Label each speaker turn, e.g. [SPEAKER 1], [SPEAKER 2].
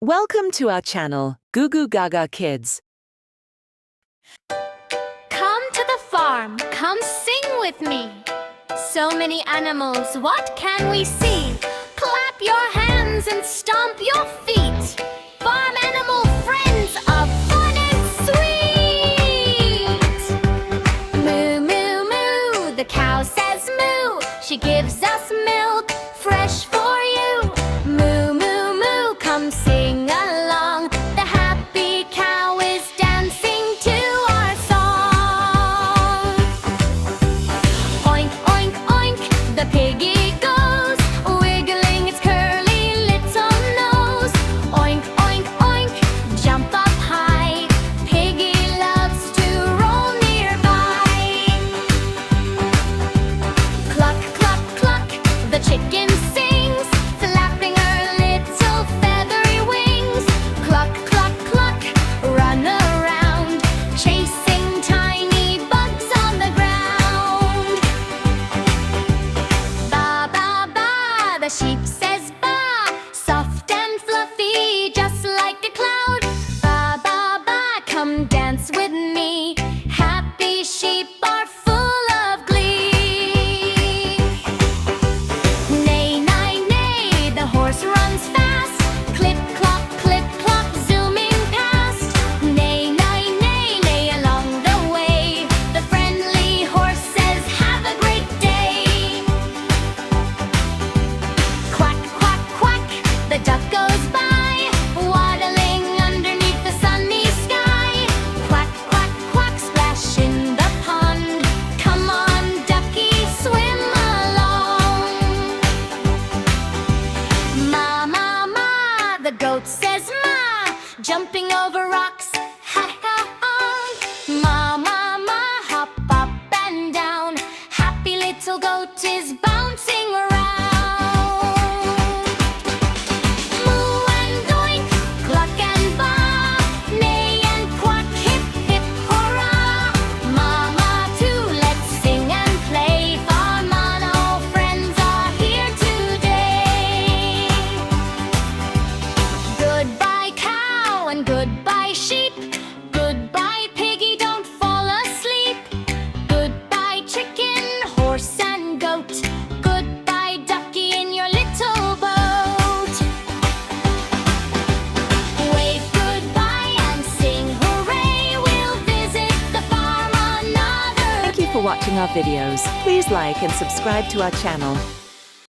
[SPEAKER 1] Welcome to our channel, Gugu Gaga Kids.
[SPEAKER 2] Come to the farm, come sing with me. So many animals, what can we see? Clap your hands and stomp your feet. Farm animal friends of fun and sweet. Moo, moo, moo, the cow says moo. She gives us milk, fresh for you. Moo, moo, moo, come sing along. The happy cow is dancing to our song. Oink, oink, oink, the piggy goes, wiggling its curly little nose. Oink, oink, oink, jump up high. Piggy loves to roll nearby. Cluck, cluck, cluck, the chicken sings, flapping her little feathery wings. Cluck, cluck, cluck, run around, chasing tiny bugs on the ground. Ba, ba, ba, the sheep says ba, soft and fluffy, just like a cloud. Ba, ba, ba, come dance with me. Happy sheep are full of glee. Neigh, neigh, neigh, the horse runs fast. Clip, clop, zooming past. Neigh, neigh, neigh, neigh along the way. The friendly horse says, have a great day. Quack, quack, quack, the duck goes by, waddling underneath the sunny sky. Quack, quack, quack, splash in the pond. Come on, ducky, swim along. Ma, ma, ma, the goat says ma, jumping over rocks, ha, ha, ha. Ma, ma, ma, hop up and down. Happy little goat is bouncing around. Moo and doink, cluck and baa, neigh and quack, hip, hip, hurrah. Mama too, let's sing and play. Farm animal friends are here today. Goodbye cow and goodbye sheep. Goodbye piggy, don't fall asleep. Goodbye chicken, horse and goat. Goodbye ducky in your little boat. Wave goodbye and sing hooray. We'll visit the farm another
[SPEAKER 1] Thank you for
[SPEAKER 2] day.
[SPEAKER 1] watching our videos. Please like and subscribe to our channel.